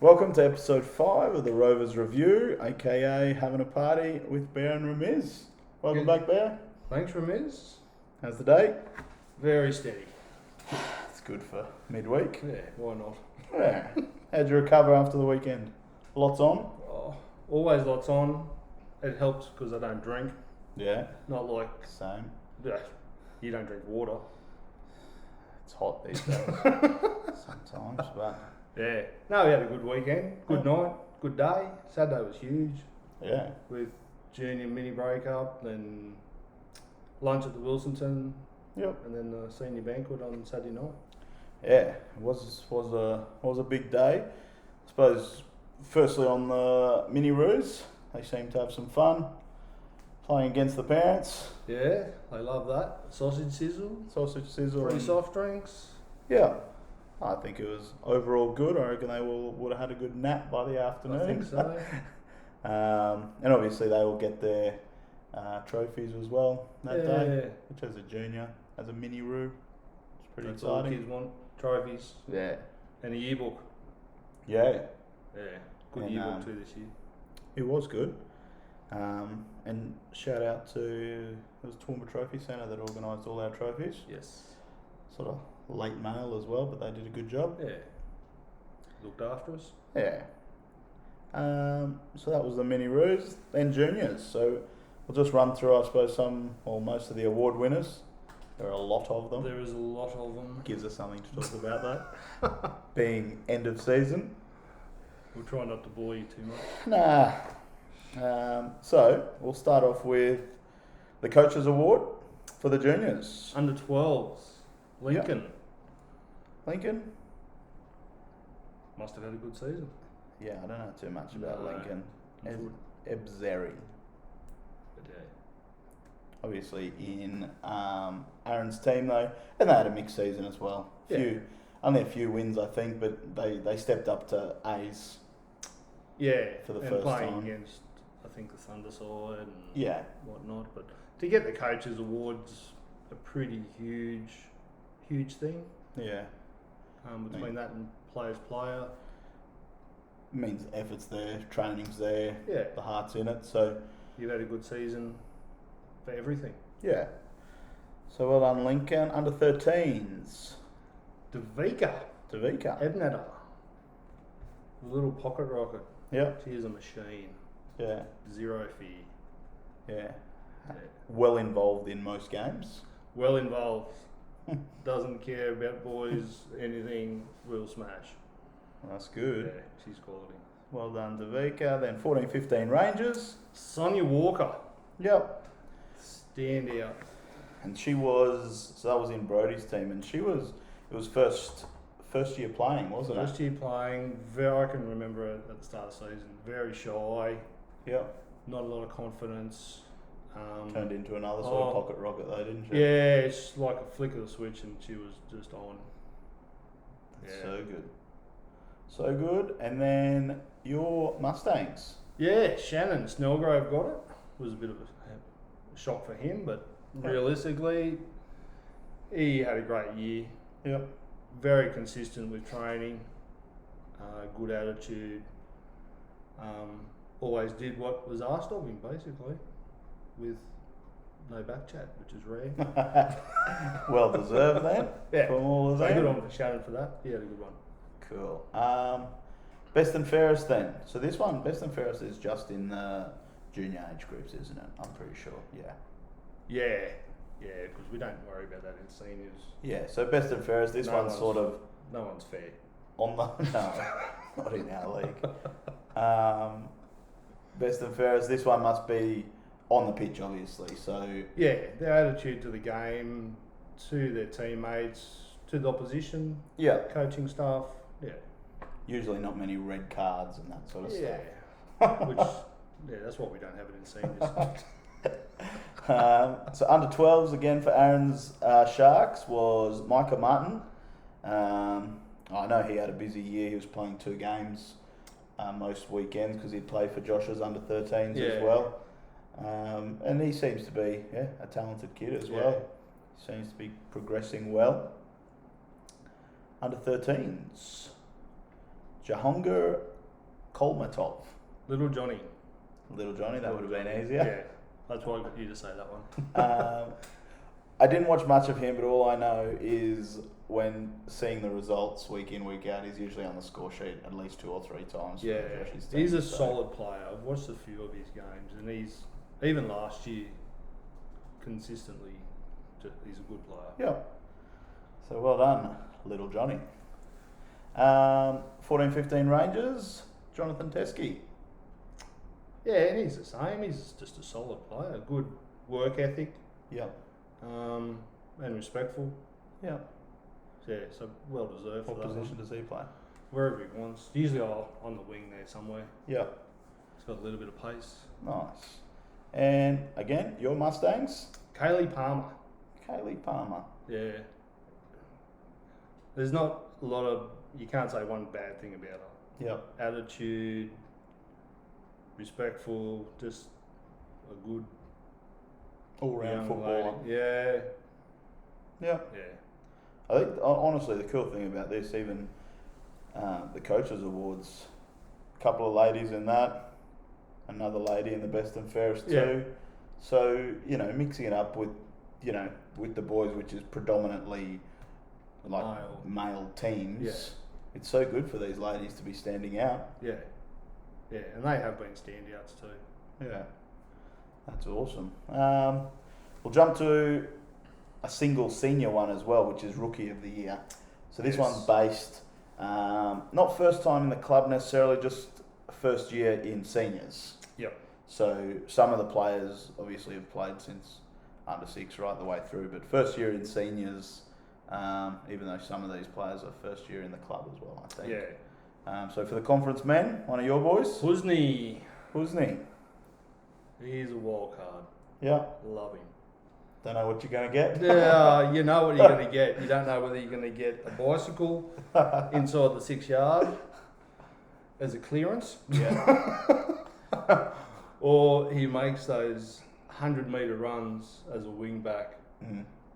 Welcome to episode 5 of the Rovers Review, aka Havn A Party with Bear and Ramiz. Welcome Good. back, Bear. Thanks, Ramiz. How's the day? Very steady. It's good for midweek. Yeah, why not? Yeah. How'd you recover after the weekend? Lots on? Oh, always lots on. It helps because I don't drink. Yeah. Not like Same. you don't drink water. It's hot these days sometimes, but Yeah. No, we had a good weekend. Good night. Good day. Saturday was huge yeah. with junior mini breakup, then lunch at the Wilsonton, Yep. and then the senior banquet on Saturday night. Yeah. It was a big day. I suppose firstly on the mini roos, they seem to have some fun playing against the parents. Yeah, I love that. Sausage sizzle, Sausage sizzle. free and- soft drinks. Yeah, I think it was overall good. I reckon they would have had a good nap by the afternoon. I think so. And obviously they will get their trophies as well that day, which as a junior, as a mini roo, it's pretty That's all the exciting. kids want. Trophies Yeah, and a yearbook. yeah, Yeah, good And, yearbook too this year. it was good. And shout out to it was Toowoomba Trophy Centre that organised all our trophies. Yes. Sort of late mail as well, but they did a good job. Yeah. Looked after us. Yeah. So that was the mini roos, then juniors. So we'll just run through, I suppose, some or most of the award winners. There are a lot of them. There is a lot of them. Gives us something to talk about that. Being end of season. We'll try not to bore you too much. Nah. So we'll start off with the Coaches Award for the juniors. Under 12s. Lincoln. Lincoln? Must have had a good season. Yeah, I don't know too much about No. Lincoln. Good. Ebzeri. But yeah. Obviously in Aaron's team though, and they had a mixed season as well. Only a few wins I think, but they stepped up to A's. Yeah. For the and first playing time. against, I think, the Thunderside and Yeah, whatnot. But to get the Coaches Awards, a pretty huge thing. yeah. Between that and player's player. Means effort's there, training's there, Yeah. the heart's in it. So You've had a good season for everything. yeah. So well done Lincoln. Under 13s, Davika. Davika. Ebnada. The little pocket rocket. Yeah, She is a machine. yeah, Zero fear. yeah. Yeah. Well involved in most games. Well involved. Doesn't care about boys, anything, will smash. That's good. Yeah, she's quality. Well done Davika. Then 14-15 Rangers. Sonia Walker. Yep. Stand out. And she was, so that was in Brody's team, and it was first year playing, wasn't First year playing, I can remember it at the start of the season, very shy, it? Yep. not a lot of confidence. Turned into another sort of pocket rocket though, didn't she? Yeah, it's like a flick of the switch and she was just on. That's Yeah. so good. So good. And then your Mustangs. Yeah, Shannon Snellgrove got it. Was a bit of a shock for him, but realistically, he had a great year. Yep. Very consistent with training, good attitude. Always did what was asked of him, basically, with no back chat, which is rare. Well deserved then. Yeah, From all of so them. good on Shannon for that. He had a good one. Cool. Best and fairest then. So this one, best and fairest is just in the junior age groups, isn't it? I'm pretty sure. Yeah. Yeah, because we don't worry about that in seniors. Yeah. So best and fairest. This No one's one's- sort of No one's fair. on the no, not in our league. Best and fairest. This one must be on the pitch, obviously. So Yeah, their attitude to the game, to their teammates, to the opposition, yeah, coaching staff. Yeah. usually not many red cards and that sort of Yeah. stuff. Which, that's what we don't have it in seniors. So under 12s again for Aaron's Sharks was Micah Martin. I know he had a busy year. He was playing 2 games most weekends because he'd play for Josh's under 13s as well. And he seems to be a talented kid as well. Seems to be progressing well. Under 13s, Jahongir Kolmatov. Little Johnny. Little Johnny, that would have been Yeah, easier. that's why I got you to say that one. I didn't watch much of him, but all I know is when seeing the results week in, week out, he's usually on the score sheet at least 2 or 3 times. Yeah, for Josh's team, he's a so- solid player. I've watched a few of his games, and he's even last year consistently. He's a good player. Yeah. So well done, little Johnny. 14-15 Rangers, Jonathan Teskey. Yeah, and he's the same. He's just a solid player. Good work ethic, Yeah. and respectful. Yeah. Yeah, so well deserved What for that position one. does he play? Wherever he wants. Usually on the wing there somewhere. Yeah. He's got a little bit of pace. Nice. And again, your Mustangs, Kaylee Palmer. Kaylee Palmer. Yeah. There's not a lot of, you can't say one bad thing about her. Yeah. Attitude, respectful, just a good All-round young footballer. lady. Yeah. Yeah. Yeah. I think honestly the cool thing about this, even the coaches awards, a couple of ladies in that, another lady in the best and fairest Yeah. too. So mixing it up with with the boys, which is predominantly like male teams. Yeah. It's so good for these ladies to be standing out. Yeah. Yeah, and they have been standouts too. Yeah, that's awesome. We'll jump to a single senior one as well, which is Rookie of the Year. So this Yes. one's based, not first time in the club necessarily, just first year in seniors. Yep. So some of the players obviously have played since under 6 right the way through, but first year in seniors, even though some of these players are first year in the club as well, I think. Yeah. So for the conference men, one of your boys, Husney. He's a wild card. Yeah. Love him. Don't know what you're going to get. Yeah, you know what you're going to get. You don't know whether you're going to get a bicycle inside the 6 yard as a clearance. Yeah. Or he makes those 100-metre runs as a wing back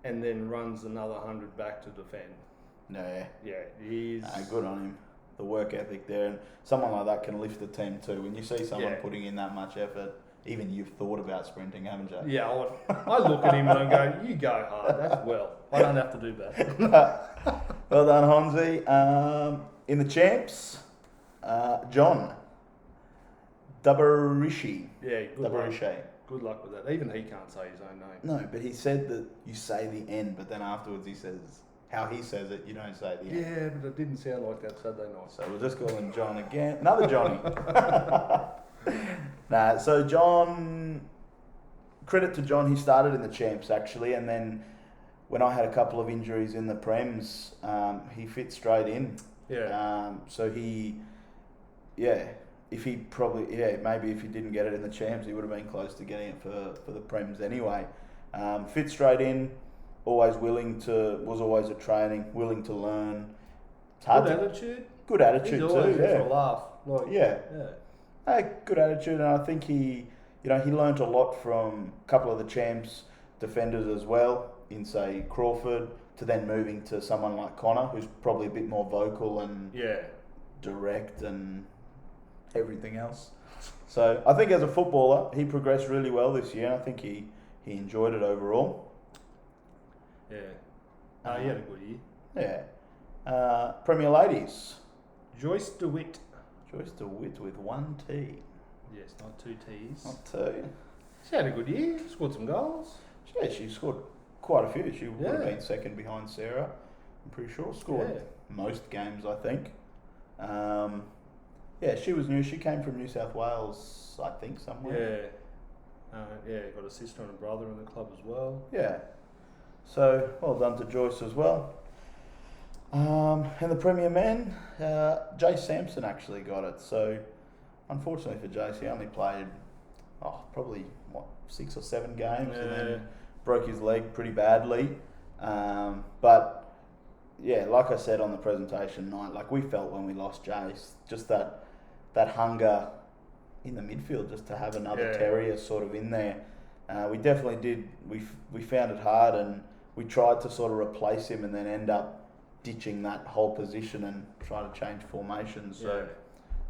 and then runs another 100 back to defend. No. Yeah, he's... Good on him. The work ethic there. And someone like that can lift the team too. When you see someone putting in that much effort, even you've thought about sprinting, haven't you? Yeah, I look at him and I go, you go hard, that's well. I don't have to do that. Well done, Honzi. In the champs, John Dabarishi. Yeah, good luck. Dabarishi. Good luck with that. Even he can't say his own name. No, but he said that you say the N, but then afterwards he says how he says it, you don't say the N. Yeah, but it didn't sound like that Saturday night. So we'll just call him John again. Another Johnny. So John, credit to John, he started in the champs actually, and then when I had a couple of injuries in the Prems, he fit straight in. Yeah. So maybe if he didn't get it in the champs, he would have been close to getting it for the Prems anyway. Fit straight in, was always at training, willing to learn. Attitude. Good attitude He's always too. in for a laugh. Good attitude, and I think he learnt a lot from a couple of the champs defenders as well, in say Crawford, to then moving to someone like Connor, who's probably a bit more vocal and direct and everything else. So I think as a footballer, he progressed really well this year. I think he enjoyed it overall. Yeah. He had a good year. Yeah. Premier Ladies. Joyce DeWitt. Joyce DeWitt with 1 T. Yes, not 2 T's. Not 2. She had a good year. Scored some goals. Yeah, she scored quite a few. She would have been second behind Sarah, I'm pretty sure. Scored most games, I think. She was new. She came from New South Wales, I think, somewhere. Got a sister and a brother in the club as well. Yeah. So, well done to Joyce as well. And the Premier Men, Jace Sampson actually got it. So, unfortunately for Jace, he only played, probably, 6 or 7 games and then broke his leg pretty badly. But, like I said on the presentation night, like we felt when we lost Jace, just that hunger in the midfield, just to have another terrier sort of in there. We definitely did. We found it hard, and we tried to sort of replace him, and then end up ditching that whole position and trying to change formations. So,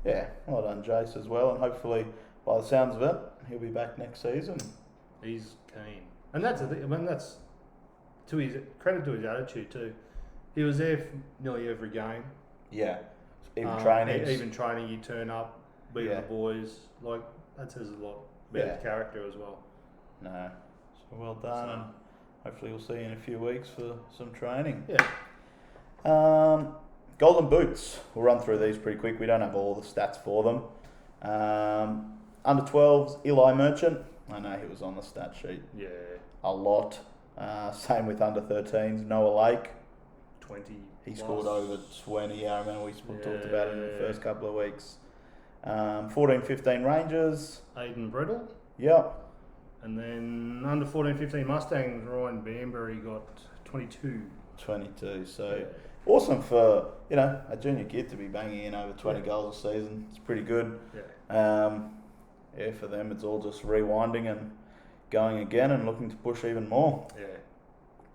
yeah, well done, Jace, as well. And hopefully, by the sounds of it, he'll be back next season. He's keen. And that's the thing. I mean, that's to his credit to his attitude too. He was there for nearly every game. Yeah. Even training. Even training, you turn up, be with the boys. Like, that says a lot about character as well. No. So well done. And hopefully we'll see you in a few weeks for some training. Yeah. Golden Boots. We'll run through these pretty quick. We don't have all the stats for them. Under 12s, Eli Merchant. I know he was on the stat sheet. Yeah. A lot. Same with under 13s, Noah Lake. 20. He scored over 20. I remember we talked about it in the first couple of weeks. 14-15 Rangers. Aiden Brettle. Yep. And then under 14-15 Mustangs, Ryan Banbury got 22. 22. So awesome for, a junior kid to be banging in over 20 goals a season. It's pretty good. Yeah. For them it's all just rewinding and going again and looking to push even more.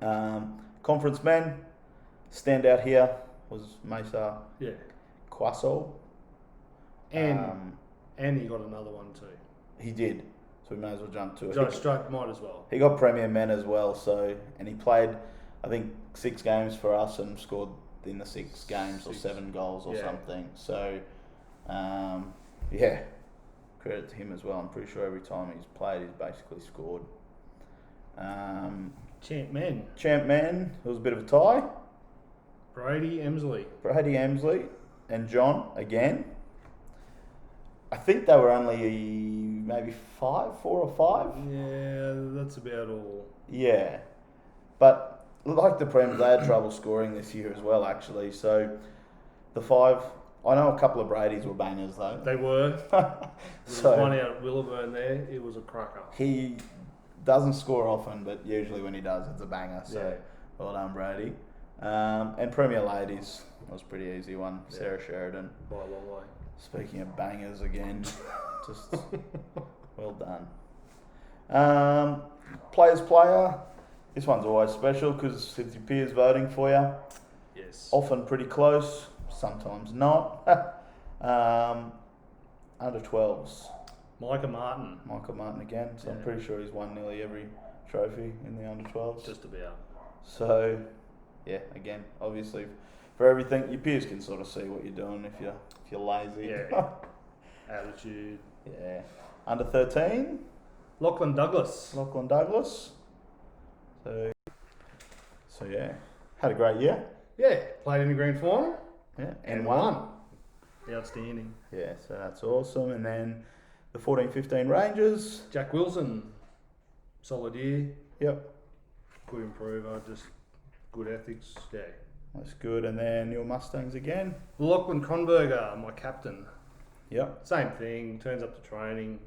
Yeah. Conference men, standout here was Mesa Quasso. And he got another one too. He did. So we may as well jump to it. Might as well. He got Premier Men as well, and he played, I think, 6 games for us and scored in the 6 games or 7 goals or something. So, credit to him as well. I'm pretty sure every time he's played, he's basically scored. Champ Men. It was a bit of a tie. Brady Emsley and John again. I think they were only maybe 4 or 5. Yeah, that's about all. Yeah, but like the Prem, they had trouble scoring this year as well, actually. So the 5, I know a couple of Brady's were bangers though. They were. So one out at Willoughburn there, it was a cracker. He doesn't score often, but usually when he does, it's a banger. So well done, Brady. And Premier Ladies was a pretty easy one. Sarah Sheridan. By a long way. Speaking of bangers again, just well done. Players player. This one's always special because it's your peers voting for you. Yes. Often pretty close, sometimes not. Under 12s. Michael Martin again. So I'm pretty sure he's won nearly every trophy in the under 12s. Just about. So, again, obviously, for everything, your peers can sort of see what you're doing if you're lazy. Yeah. Attitude. Yeah. Under 13. Lachlan Douglas. So had a great year. Yeah, played in the grand final. Yeah, and won. Outstanding. Yeah, so that's awesome. And then the 14-15 Rangers. Jack Wilson, solid year. Yep. Good improver, just good ethics. Yeah. That's good. And then your Mustangs again. Lachlan Kronberger, my captain. Yep. Same thing, turns up to training,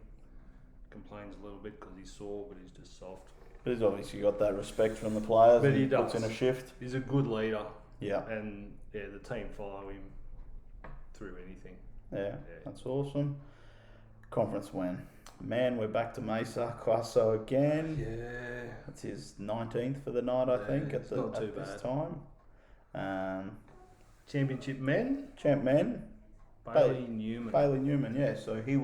complains a little bit because he's sore, but he's just soft. But he's obviously got that respect from the players. But he puts does. in a shift. He's a good leader. Yeah. And the team follow him through anything. Yeah, that's awesome. Conference win. Man, we're back to Mesa Quasso again. Yeah. That's his 19th for the night, I think, at this time. Championship men. Champ men. Bailey Newman. Yeah. So he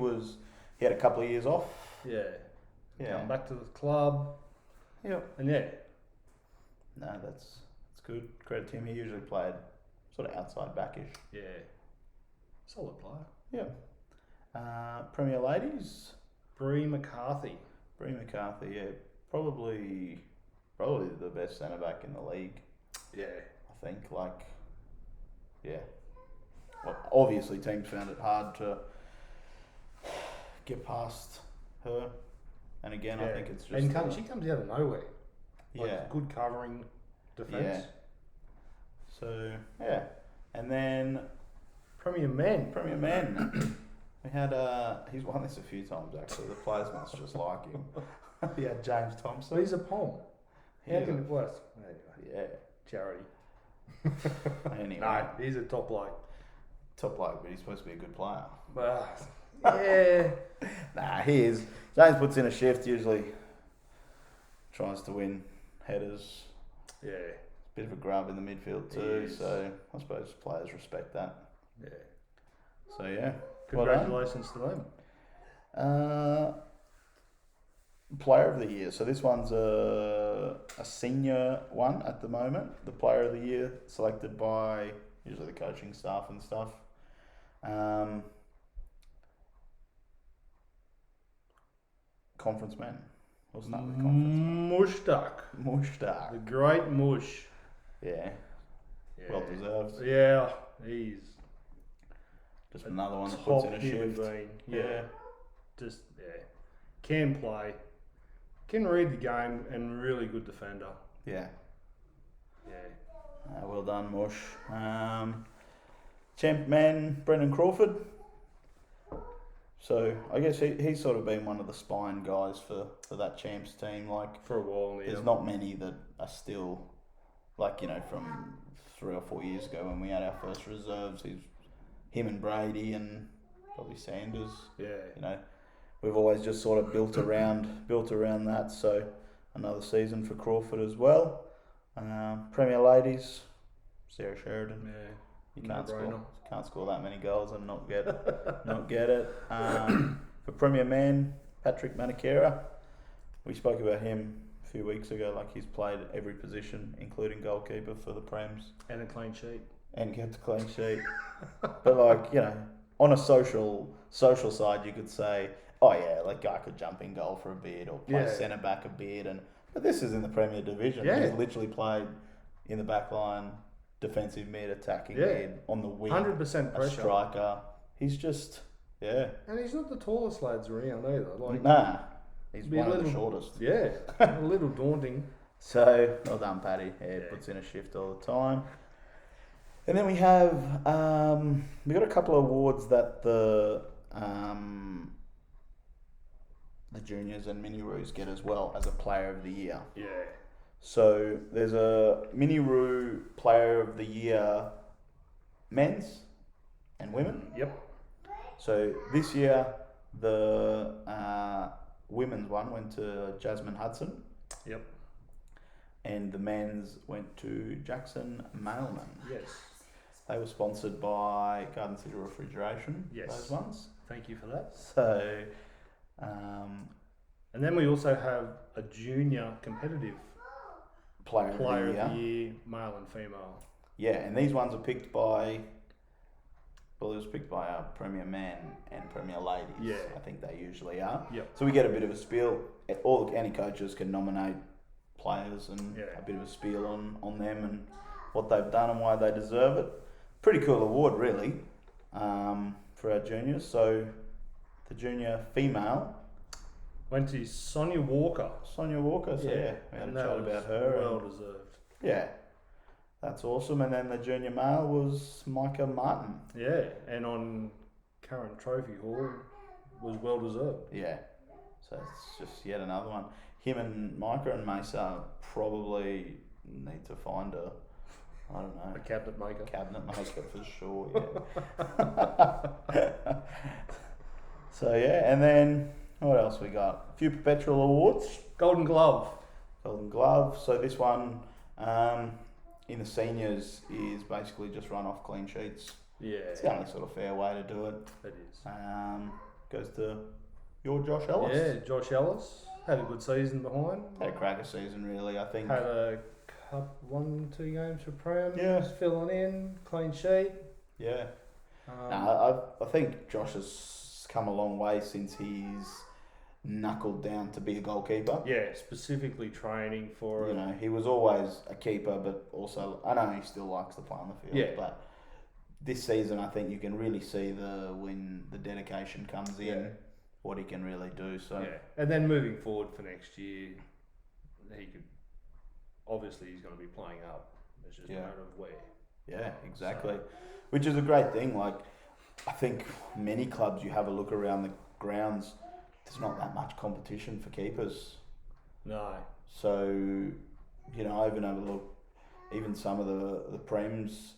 had a couple of years off. Yeah. Yeah. Come back to the club. Yep. And No, that's good. Credit to him. He usually played sort of outside backish. Yeah. Solid player. Yeah. Premier Ladies. Bree McCarthy, yeah. Probably the best centre back in the league. Yeah. I think, Well, obviously teams found it hard to get past her. And again, I think it's just... And she comes out of nowhere. Good covering defence. Yeah. So, And then... Premier Men. We had... he's won this a few times, actually. The players must just like him. He had James Thompson. He's a pom. How can it work? Yeah. Charity. Anyway. No, he's a top bloke. Top bloke, but he's supposed to be a good player. Yeah. Nah, he is. James puts in a shift, usually tries to win headers. Yeah. bit of a grub in the midfield He too. is. So I suppose players respect that. Yeah. So yeah, Congratulations to them. Player of the year. So this one's a senior one at the moment. The player of the year selected by usually the coaching staff and stuff. Conference man. We'll start with conference man. Mushtaq. The great Mush. Yeah. Yeah. Well deserved. Yeah, he's Just another one that top puts in a human shift. being. Yeah. Just, can play, can read the game, and really good defender. Yeah. Yeah. Well done, Mush. Champ man, Brendan Crawford. So I guess he's sort of been one of the spine guys for that champs team. Like For a while now. there's not many that are still like, you know, from 3 or 4 years ago when we had our first reserves. Him and Brady and probably Sanders. Yeah. You know, we've always just sort of built around that. So another season for Crawford as well. Premier Ladies, Sarah Sheridan. Yeah. You No brainer. can't score that many goals and not get it. For Premier Man, Patrick Manakera. We spoke about him a few weeks ago. Like he's played every position, including goalkeeper for the Prems, And a clean sheet. and kept a clean sheet. But like, you know, on a social side, you could say, oh yeah, like guy could jump in goal for a bit or play centre back a bit, but this is in the Premier Division. Yeah. He's literally played in the back line, defensive mid, attacking mid, on the wing, 100% a pressure. striker. He's just, yeah. And he's not the tallest lads around either. Like, Nah, he's be one a of the little- shortest. yeah, a little daunting. So, well done, Paddy. Yeah, puts in a shift all the time. And then we have, we got a couple of awards that the juniors and mini roos get as well as a player of the year. Yeah. So there's a mini roo player of the year, men's and women. Yep. So this year the women's one went to Jasmine Hudson. Yep. And the men's went to Jackson Mailman. Yes. They were sponsored by Garden City Refrigeration. Yes. Those ones. Thank you for that. So, And then we also have a junior competitive player player of the year. male and female. Yeah, and these ones are picked by. Well, it was picked by our Premier Man and Premier Ladies. Yeah. I think they usually are. Yep. So we get a bit of a spiel. All the county coaches can nominate players and a bit of a spiel on them and what they've done and why they deserve it. Pretty cool award, really, for our juniors. So the junior female Went to Sonia Walker. Sonia Walker. So yeah, we had a chat about her. Well deserved. Yeah, that's awesome. And then the junior male was Micah Martin. Yeah, and on current trophy haul was well deserved. Yeah, so it's just yet another one. Him and Micah and Mesa probably need to find a cabinet maker. Cabinet maker for sure. Yeah. So yeah, and then what else we got? A few perpetual awards. Golden Glove. Golden Glove. So this one in the seniors is basically just run off clean sheets. Yeah. It's the only sort of fair way to do it. It is. Goes to your Josh Ellis. Yeah, Josh Ellis had a good season behind. Had a cracker season, really. I think. Had a cup 1-2 games for Prem. Yeah. Just filling in, clean sheet. Yeah. I think Josh has come a long way since he's knuckled down to be a goalkeeper. Yeah, specifically training for You it. know, he was always a keeper, but also I know he still likes to play on the field. Yeah. But this season, I think you can really see when the dedication comes in, what he can really do. So Yeah, and then moving forward for next year, he could. Obviously, he's going to be playing up. It's just a matter of where. yeah, exactly. Which is a great thing. Like, I think many clubs, you have a look around the grounds, there's not that much competition for keepers. No. So, you know, I even have a look, even some of the Prems,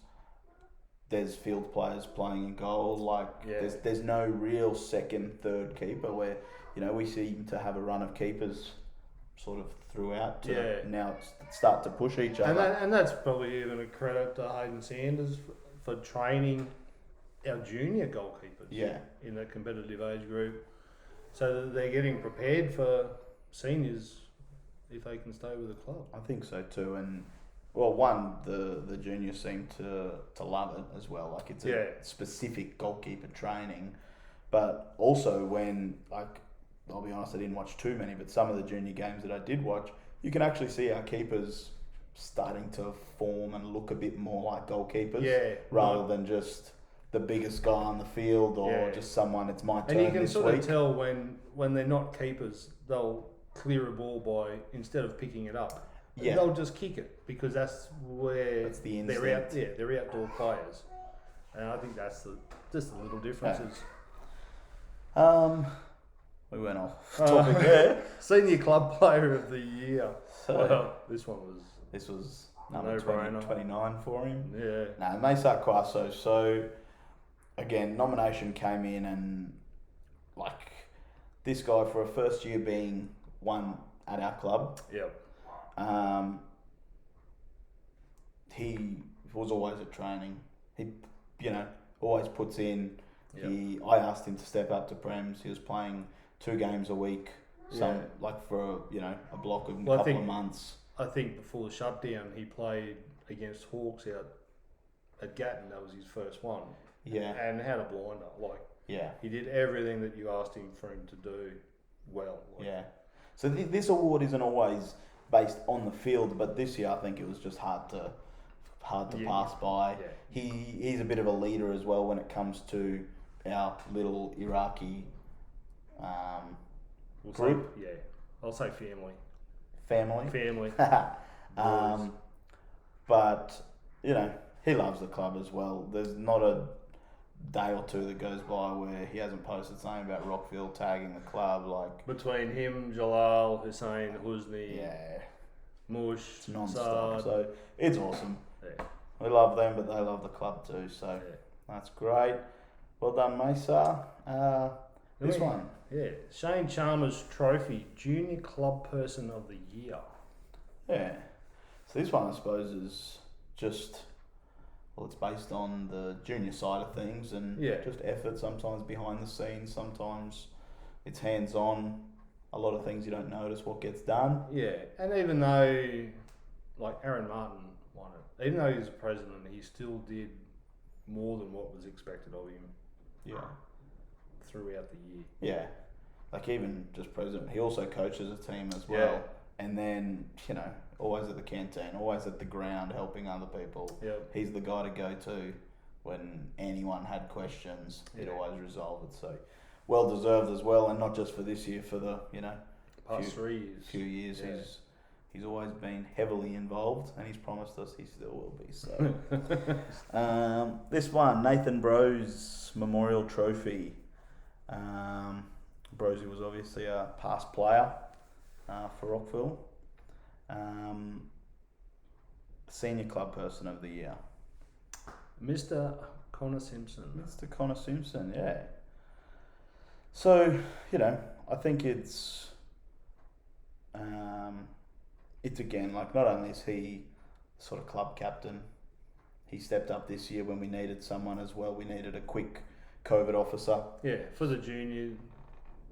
there's field players playing in goal. Like, there's no real second, third keeper where, you know, we seem to have a run of keepers sort of throughout to Yeah. now start to push each other. And that's probably even a credit to Hayden Sanders for training our junior goalkeepers Yeah. in the competitive age group, so that they're getting prepared for seniors if they can stay with the club. I think so too, and well, one, the juniors seem to love it as well. Like it's a specific goalkeeper training, but also when, like, I'll be honest, I didn't watch too many, but some of the junior games that I did watch, you can actually see our keepers starting to form and look a bit more like goalkeepers, rather than just the biggest guy on the field or just someone. It's my turn. And you can this sort week. of tell when they're not keepers, they'll clear a ball by, instead of picking it up, they'll just kick it, because that's where That's the they're out. instinct. They're outdoor players, and I think that's just the little differences. We went off topic there. Senior club player of the year. So, Well, this was number no-brainer. 29 for him. Yeah. No, Mesa Quaso. So, again, nomination came in, and like this guy, for a first year being one at our club, Yep. he was always at training. He, always puts in. Yep. I asked him to step up to Prems. He was playing 2 games a week, for a block of a couple of months. I think before the shutdown, he played against Hawks out at Gatton. That was his first one. Yeah. And had a blinder. He did everything that you asked him for him to do well. So this award isn't always based on the field, but this year I think it was just hard to pass by. Yeah. He's a bit of a leader as well when it comes to our little Iraqi group. I'll say family. Family. But he loves the club as well. There's not a day or two that goes by where he hasn't posted something about Rockville tagging the club. Between him, Jalal, Hussein, Husni, Mush, it's non-stop. Saad. So it's awesome. Yeah. We love them, but they love the club too. So that's great. Well done, Mesa. This one. Yeah, Shane Chalmers Trophy, Junior Club Person of the Year. Yeah. So this one, I suppose, is just, it's based on the junior side of things and just effort, sometimes behind the scenes, sometimes it's hands-on. A lot of things you don't notice what gets done. Yeah, and even though, Aaron Martin won it, even though he was president, he still did more than what was expected of him. Yeah. Throughout the year. Yeah. Even just president, he also coaches a team as well. Yeah. And then, always at the canteen, always at the ground helping other people. Yep. He's the guy to go to when anyone had questions. He'd always resolve it. So, well deserved as well, and not just for this year, for the, past 3 years. Few years. Yeah. He's always been heavily involved, and he's promised us he still will be. So, this one, Nathan Brose Memorial Trophy. Brosey was obviously a past player for Rockville. Senior Club Person of the Year. Mr. Connor Simpson. Mr. Connor Simpson, yeah. So, I think it's again, not only is he sort of club captain, he stepped up this year when we needed someone as well. We needed a quick COVID officer. Yeah, for the junior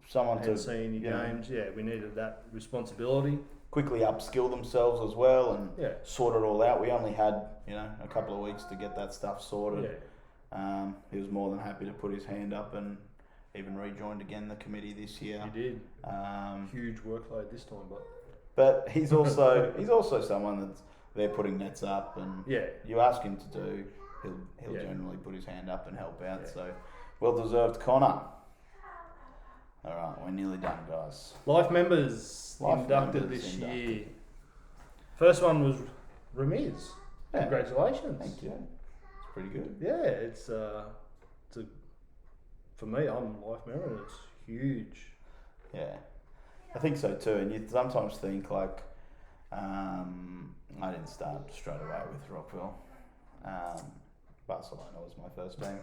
someone and senior games. We needed that responsibility. Quickly upskill themselves as well and sort it all out. We only had, a couple of weeks to get that stuff sorted. Yeah. He was more than happy to put his hand up and even rejoined again the committee this year. He did. Huge workload this time, but he's also someone that's there putting nets up, and you ask him to do, he'll generally put his hand up and help out. So, well deserved, Connor. All right, we're nearly done, guys. Life members inducted this year. First one was Ramiz. Yeah. Congratulations. Thank you. It's pretty good. Yeah, it's for me, I'm a life member, and it's huge. Yeah, I think so too. And you sometimes think I didn't start straight away with Rockville. Barcelona was my first team.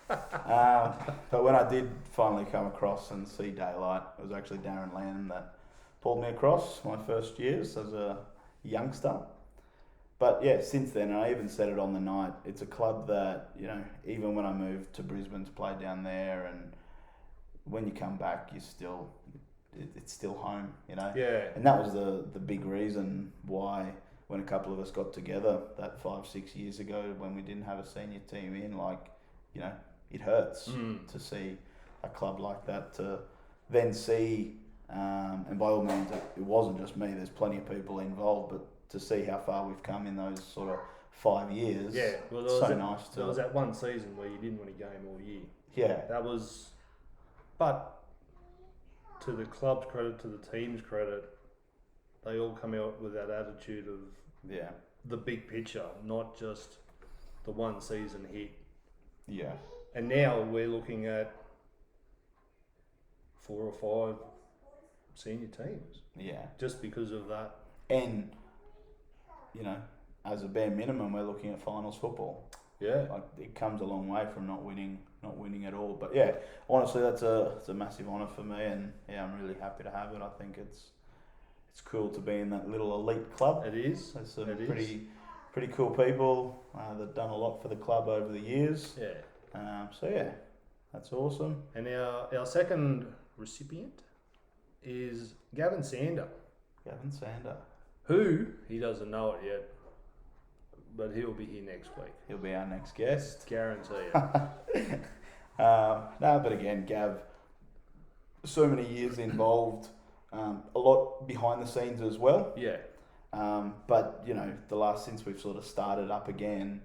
But when I did finally come across and see daylight, it was actually Darren Lanham that pulled me across my first years as a youngster. But yeah, since then, I even said it on the night, it's a club that, even when I moved to Brisbane to play down there, and when you come back, it's still home, Yeah. And that was the big reason why, when a couple of us got together that 5-6 years ago, when we didn't have a senior team in, it hurts to see a club like that, to then see, and by all means, it wasn't just me, there's plenty of people involved, but to see how far we've come in those sort of 5 years, Yeah, well, nice to... There was that one season where you didn't win a game all year. Yeah. That was... But to the club's credit, to the team's credit, they all come out with that attitude of the big picture, not just the one season hit. Yeah. And now we're looking at 4 or 5 senior teams. Yeah. Just because of that. And, as a bare minimum, we're looking at finals football. Yeah. It comes a long way from not winning at all. But yeah, honestly, it's a massive honour for me, and I'm really happy to have it. I think it's cool to be in that little elite club. It is. There's some pretty cool people that've done a lot for the club over the years. Yeah. So yeah, that's awesome. And our second recipient is Gavin Sander. Gavin Sander. Who, he doesn't know it yet, but he'll be here next week. He'll be our next guest. Guarantee it. No, but again, Gav, so many years involved, a lot behind the scenes as well. Yeah. But, since we've sort of started up again,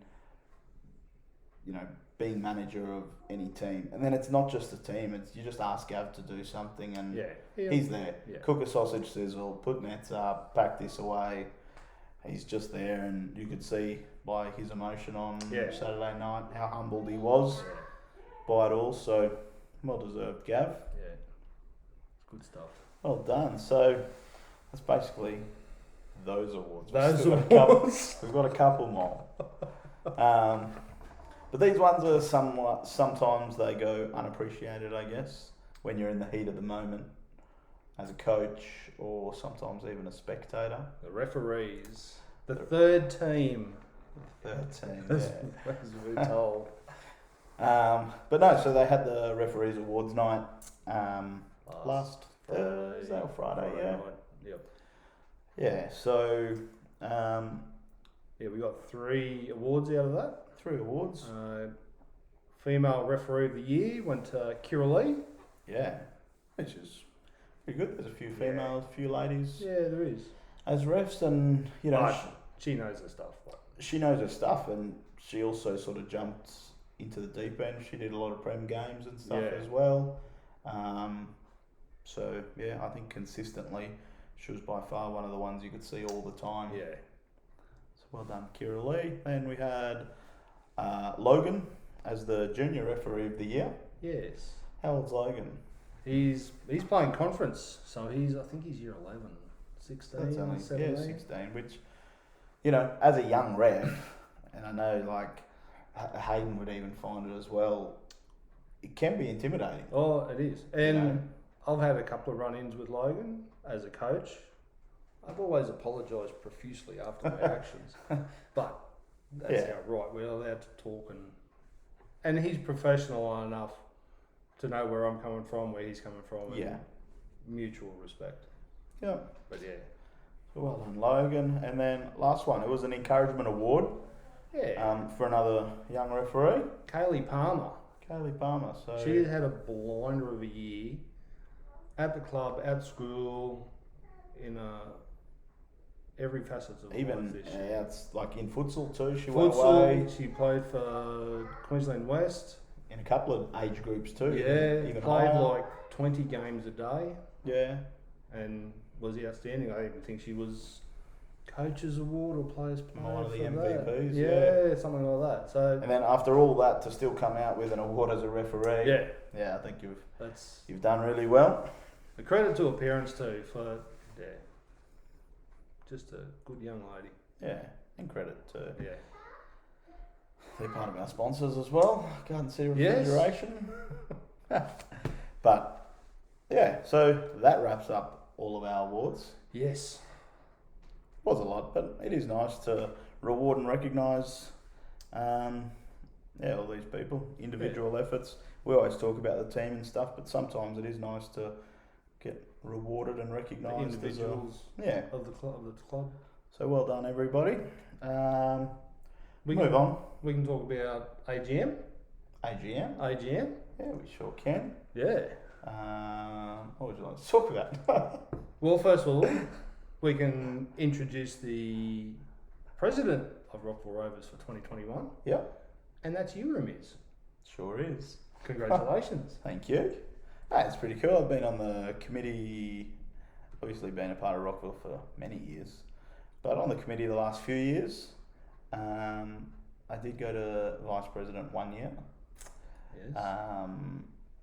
being manager of any team. And then it's not just a team, it's you just ask Gav to do something and he's there. Yeah. Cook a sausage sizzle, put nets up, pack this away. He's just there, and you could see by his emotion on Saturday night how humbled he was by it all. So, well deserved, Gav. Yeah, it's good stuff. Well done. So, that's basically those awards. We've got a couple more. But these ones are sometimes they go unappreciated, I guess, when you're in the heat of the moment as a coach or sometimes even a spectator. The referees. The third team. As we're told. But no, so they had the referees awards night last Thursday or Friday, night. Yep. Yeah, so... we got 3 awards out of that. 3 awards. Female Referee of the Year went to Kira Lee. Yeah, which is pretty good. There's a few females, a few ladies. Yeah, there is. As refs, and she knows her stuff. She knows her stuff, and she also sort of jumped into the deep end. She did a lot of Prem games and stuff as well. So yeah, I think consistently she was by far one of the ones you could see all the time. Yeah. So well done, Kira Lee. Then we had Logan as the junior referee of the year. Yes. How old's Logan? He's playing conference, so I think he's year 11, 16, That's only, 17. 16, which, as a young ref, and I know Hayden would even find it as well, it can be intimidating. Oh, it is. And I've had a couple of run-ins with Logan as a coach. I've always apologised profusely after my actions, but that's how right we're allowed to talk, and he's professional enough to know where I'm coming from, where he's coming from, and mutual respect. Yeah. But yeah. So well done, Logan. And then last one, it was an encouragement award. Yeah. For another young referee. Kaylee Palmer. So she had a blinder of a year at the club, at school, in every facet of even life this year. It's like in futsal too. She went away. She played for Queensland West. In a couple of age groups too. Yeah, even played higher. 20 games a day. Yeah. And was outstanding. I even think she was Coaches Award or Players Player. One of the for MVPs. Yeah, something like that. So. And then after all that, to still come out with an award as a referee. Yeah. Yeah, I think you've done really well. The credit to her parents too for just a good young lady. Yeah, and credit to. Yeah. They're part of our sponsors as well, Garden City Refrigeration. But, yeah, so that wraps up all of our awards. Yes. Was a lot, but it is nice to reward and recognise all these people, individual efforts. We always talk about the team and stuff, but sometimes it is nice to get rewarded and recognised. Individuals of the club. So well done, everybody. We move on. We can talk about AGM. AGM? Yeah, we sure can. Yeah. What would you like to talk about? Well, first of all, we can introduce the president of Rockville Rovers for 2021. Yep. And that's you, Ramiz. Sure is. Congratulations. Thank you. It's pretty cool. I've been on the committee, obviously been a part of Rockville for many years, but on the committee the last few years. I did go to vice president 1 year. Yes.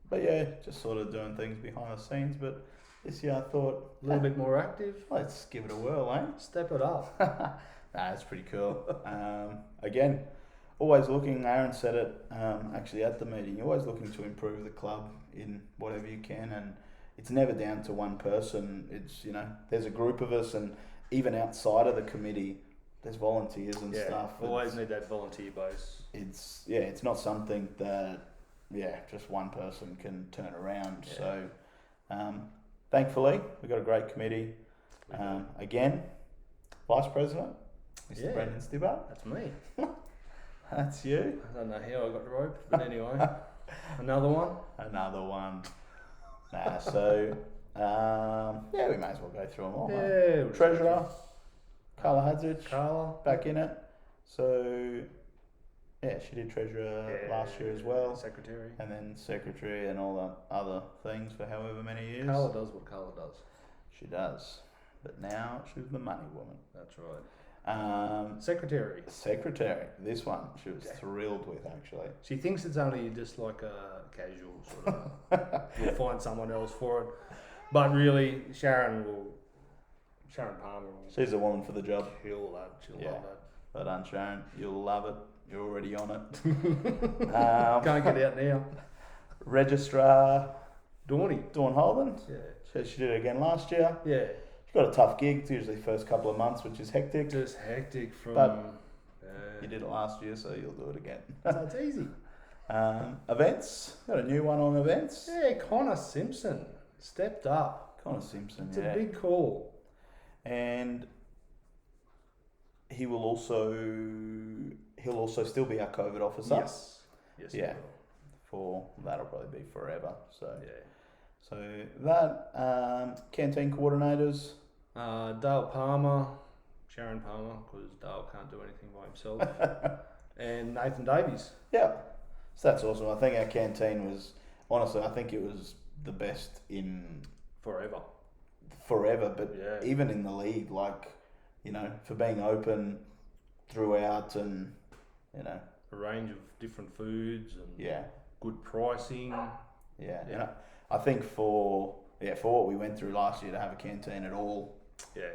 But yeah, just sort of doing things behind the scenes. But this year I thought a little bit more active. Let's give it a whirl, eh? Step it up. It's pretty cool. Again, always looking. Aaron said it actually at the meeting. You're always looking to improve the club in whatever you can, and it's never down to one person. It's there's a group of us, and even outside of the committee, there's volunteers and stuff. Always need that volunteer base. It's not something that just one person can turn around. Yeah. So thankfully we've got a great committee. Again, vice president, Mr. Brendan Stibart. That's me. That's you. I don't know how I got roped, but anyway, another one. So we may as well go through them all. Yeah. Huh? Treasurer, Carla Hadzich. Carla. Back in it. So she did treasurer last year as well. Secretary. And then secretary and all the other things for however many years. Carla does what Carla does. She does. But now she's the money woman. That's right. Secretary. This one she was thrilled with, actually. She thinks it's only just like a casual sort of. We'll find someone else for it. But really, Sharon Palmer will. She's a woman for the job. She'll love it. Well done, Sharon. You'll love it. You're already on it. Can't get out now. Registrar. Dawn Holden. Yeah. She did it again last year. Yeah. She's got a tough gig. It's usually first couple of months, which is hectic. Just hectic from. But you did it last year, so you'll do it again. So it's easy. Events. Got a new one on events. Yeah, Connor Simpson stepped up. It's a big call. And he'll also still be our COVID officer. Yes. Yeah. That'll probably be forever. So yeah. So that canteen coordinators. Dale Palmer, Sharon Palmer, because Dale can't do anything by himself, and Nathan Davies. Yeah. So that's awesome. I think our canteen was honestly, I think it was the best in forever. But even in the league, for being open throughout and a range of different foods and good pricing. Yeah. And I think for what we went through last year to have a canteen at all,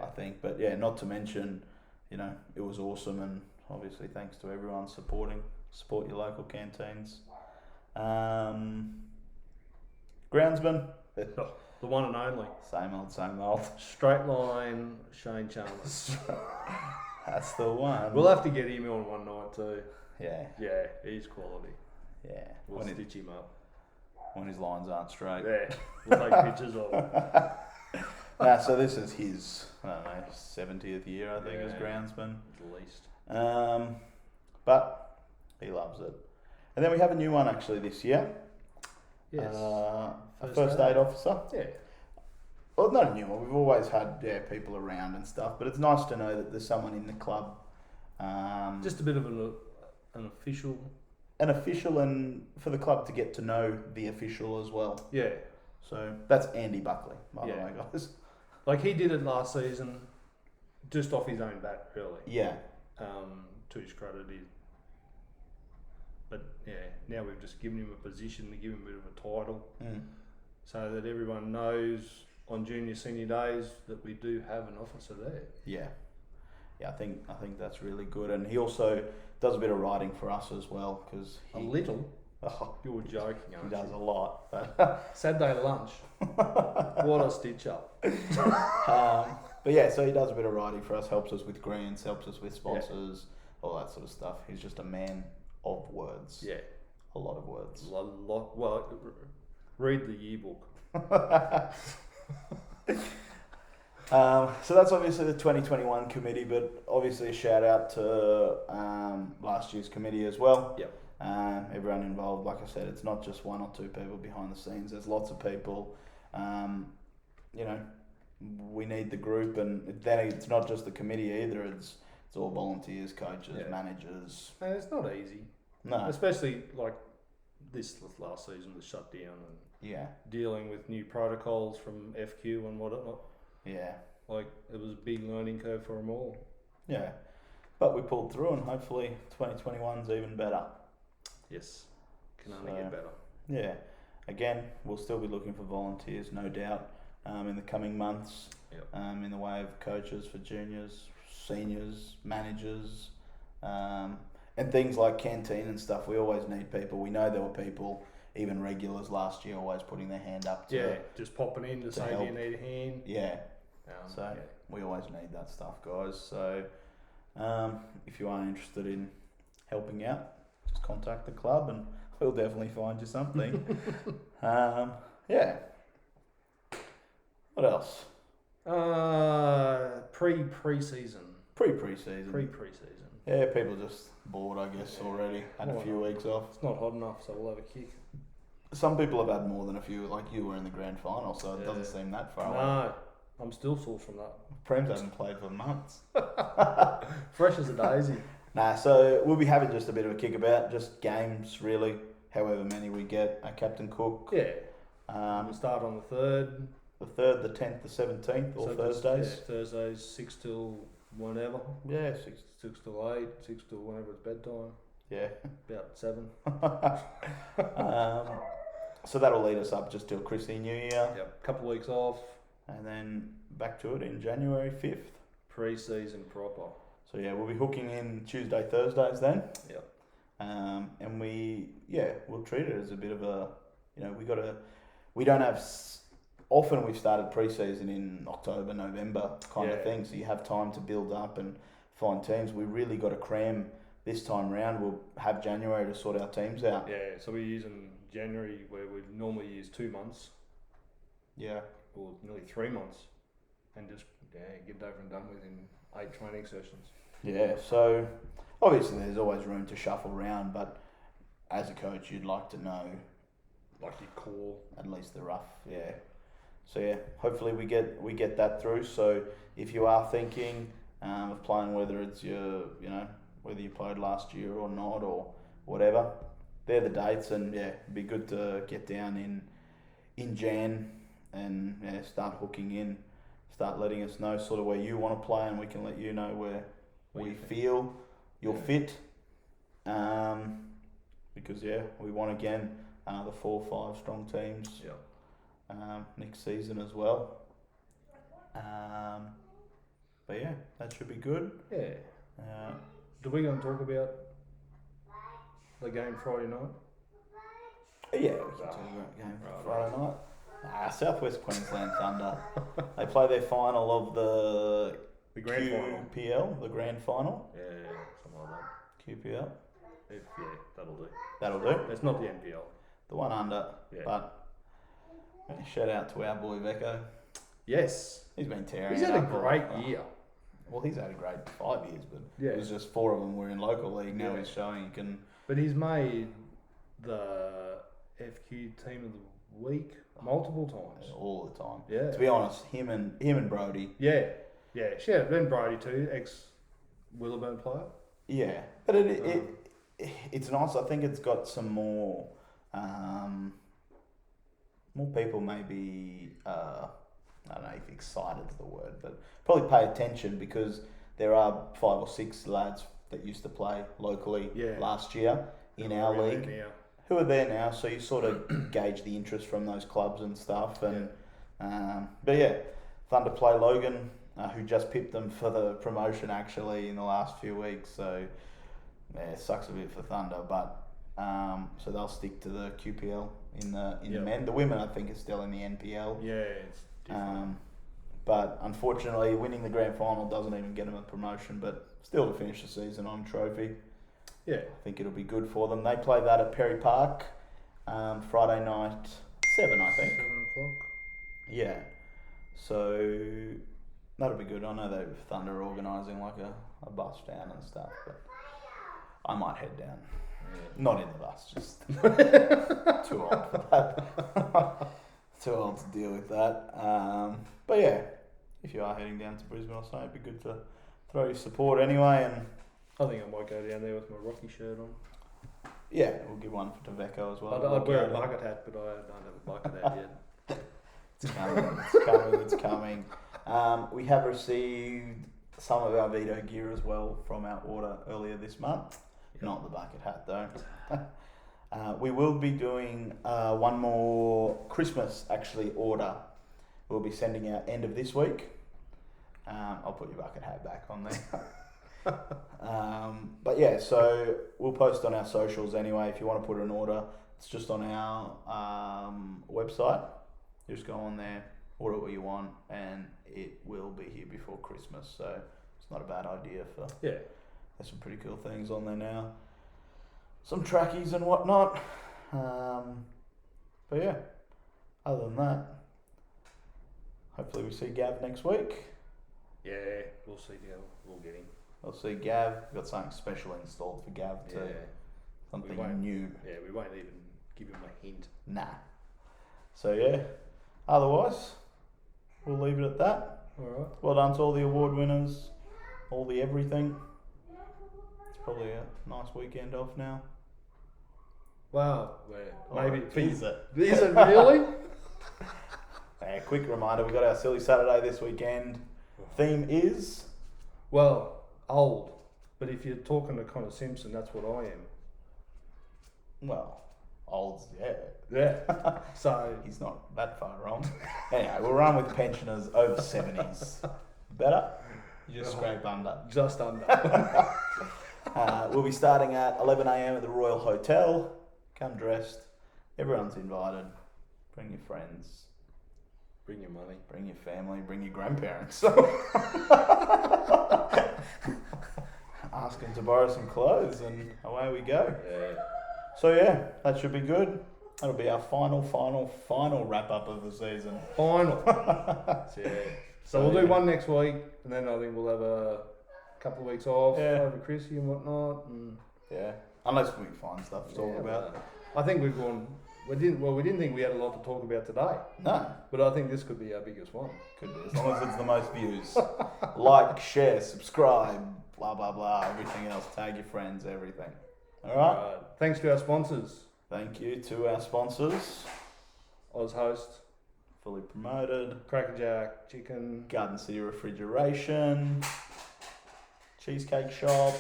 I think. But not to mention, it was awesome, and obviously thanks to everyone support your local canteens. Groundsman. The one and only. Same old. Straight line, Shane Chalmers. That's the one. We'll have to get him on one night too. Yeah. Yeah, he's quality. Yeah. We'll stitch him up. When his lines aren't straight. Yeah. We'll take pictures of him. So this is his, 70th year, I think, as groundsman. At least. But he loves it. And then we have a new one actually this year. Yes. A first aid officer. Yeah. Well, not a new one. We've always had people around and stuff, but it's nice to know that there's someone in the club. Just a bit of an official. An official, and for the club to get to know the official as well. Yeah. So that's Andy Buckley, by the way, guys. Like he did it last season, just off his own bat, really. Yeah. To his credit, but now we've just given him a position to give him a bit of a title, so that everyone knows on junior senior days that we do have an officer there. Yeah. I think that's really good, and he also does a bit of writing for us as well, because a little. Oh, You're joking, he aren't does you? a lot. But, Saturday lunch. What a stitch up. but yeah, so he does a bit of writing for us, helps us with grants, helps us with sponsors, all that sort of stuff. He's just a man of words. Yeah. A lot of words. Well, read the yearbook. So that's obviously the 2021 committee, but obviously a shout out to last year's committee as well. Yep. Everyone involved, like I said, it's not just one or two people behind the scenes. There's lots of people. You know, we need the group, and then it's not just the committee either. It's all volunteers, coaches, managers. And it's not easy. No. Especially like this last season, the shutdown and dealing with new protocols from FQ and whatnot. Yeah. Like, it was a big learning curve for them all. Yeah. But we pulled through, and hopefully 2021's even better. Yes. Can only get better. Yeah. Again, we'll still be looking for volunteers, no doubt, in the coming months. Yep. In the way of coaches for juniors, seniors, managers, and things like canteen and stuff. We always need people. We know there were people, even regulars last year, always putting their hand up to just popping in to say, help. do you need a hand? Yeah. We always need that stuff, guys. So if you are interested in helping out, just contact the club and we'll definitely find you something. Yeah. What else? Pre-season. Pre-season. Yeah, people just bored, I guess, already. Had a few weeks off. It's not hot enough, so we'll have a kick. Some people have had more than a few, like you were in the grand final, so it doesn't seem that far away. No, I'm still sore from that. Prems haven't played for months. Fresh as a daisy. Nah, so we'll be having just a bit of a kickabout, just games really, however many we get. Captain Cook. Yeah. We'll start on the 3rd. The 3rd, the 10th, the 17th, or Thursdays. Thursdays, 6 till whenever. Yeah, 6 till 8, 6 till whenever it's bedtime. Yeah. About 7. So that'll lead us up just till Chrissy New Year. Yep. Couple of weeks off. And then back to it in January 5th. Pre-season proper. So yeah, we'll be hooking in Tuesday, Thursdays then. Yep. And we'll treat it as a bit of a, we don't have, often we've started pre-season in October, November kind of thing. So you have time to build up and find teams. We really got to cram this time round. We'll have January to sort our teams out. Yeah, so we're using January where we normally use 2 months. Yeah. Or nearly 3 months. And just get it over and done with in 8 training sessions. Yeah, so obviously there's always room to shuffle around, but as a coach you'd like to know, like your core, at least the rough. Yeah. So yeah, hopefully we get that through. So if you are thinking of playing, whether it's whether you played last year or not or whatever, they're the dates, and it'd be good to get down in Jan and start hooking in, start letting us know sort of where you want to play, and we can let you know where we feel you're fit. Because we want again the 4 or 5 strong teams. Next season as well. But that should be good. Yeah. Do we going to talk about the game Friday night? Yeah, we can talk about the game Friday night. Southwest Queensland Thunder. They play their final of the grand final. QPL, the grand final. Yeah, something like that. QPL. That'll do. That'll do. It's not the NPL. The one under. Yeah. But shout out to our boy Vecco. Yes. He's been tearing He's it had a up great year. Well, he's had a great 5 years, but it was just 4 of them were in local league. Now he's showing he can. But he's made the FQ team of the week multiple times. All the time. Yeah. To be honest, him and Brody. Yeah. Shout out Ben Brody too, ex Willowburn player. Yeah, but it's nice. I think it's got some more people maybe. I don't know if excited is the word, but probably pay attention, because there are 5 or 6 lads that used to play locally last year in our league who are there now. So you sort of gauge the interest from those clubs and stuff. And Thunder play Logan, who just pipped them for the promotion actually in the last few weeks. So it sucks a bit for Thunder, but So they'll stick to the QPL in the Yep. men. The women, I think, is still in the NPL. Yeah, it's different. But unfortunately, winning the grand final doesn't even get them a promotion. But still, to finish the season on trophy, Yeah. I think it'll be good for them. They play that at Perry Park, Friday night, 7, I think. 7 o'clock. Yeah. So that'll be good. I know they've Thunder organising like a bus down and stuff, but I might head down. Yeah. Not in the bus, just too old for that. Too old to deal with that. But yeah, if you are heading down to Brisbane or something, it'd be good to throw your support anyway. And I think I might go down there with my Rocky shirt on. yeah, we'll give one for Tobacco as well. I'd wear a bucket hat, but I don't have a bucket hat yet. It's coming, it's coming, it's coming. We have received some of our Vito gear as well from our order earlier this month. Yep. Not the bucket hat though. We will be doing one more Christmas order. We'll be sending out end of this week. I'll put your bucket hat back on there. But yeah, so we'll post on our socials anyway. If you want to put an order, it's just on our website. Just go on there, order what you want, and it will be here before Christmas. So it's not a bad idea for. Yeah. There's some pretty cool things on there now. Some trackies and whatnot. But yeah, other than that, hopefully we see Gav next week. Yeah, we'll see. We'll get him. We'll see Gav. We've got something special installed for Gav too. Yeah. Something We won't- new. Yeah, we won't even give him a hint. Nah. So yeah, otherwise, we'll leave it at that. Alright. Well done to all the award winners, all the everything. It's probably a nice weekend off now. Wow. Maybe. Is it? Is it really? Quick reminder, we got our Silly Saturday this weekend. Theme is... Well, old. But if you're talking to Connor Simpson, that's what I am. Well, old, yeah. Yeah. So. He's not that far wrong. Anyway, we'll run with pensioners over 70s. Better? You just scrape under. Just under. We'll be starting at 11 a.m. at the Royal Hotel. Come dressed. Everyone's invited. Bring your friends. Bring your money. Bring your family. Bring your grandparents. Ask them to borrow some clothes and away we go. Yeah. So yeah, that should be good. That'll be our final wrap up of the season. Final. Yeah. So we'll do one next week, and then I think we'll have a couple of weeks off over Chrissy and whatnot. And yeah, unless we find stuff to talk about. I think we've gone. We didn't think we had a lot to talk about today. No, but I think this could be our biggest one. Could be, as long as it's the most views. Like, share, subscribe, blah blah blah, everything else. Tag your friends, everything. All right. Thanks to our sponsors. Thank you to our sponsors. Oz Host, fully promoted. Crackerjack Chicken, Garden City Refrigeration, Cheesecake Shop,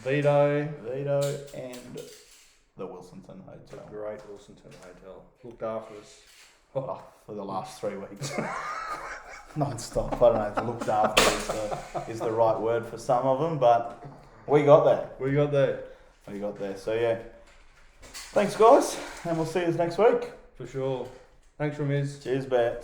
Vito, and the Wilsonton Hotel. The great Wilsonton Hotel. Looked after us. Oh, for the last 3 weeks. Non-stop. I don't know if looked after is the right word for some of them, but we got there. We got there. So yeah. Thanks guys, and we'll see you next week. For sure. Thanks, Ramiz. Cheers, Bear.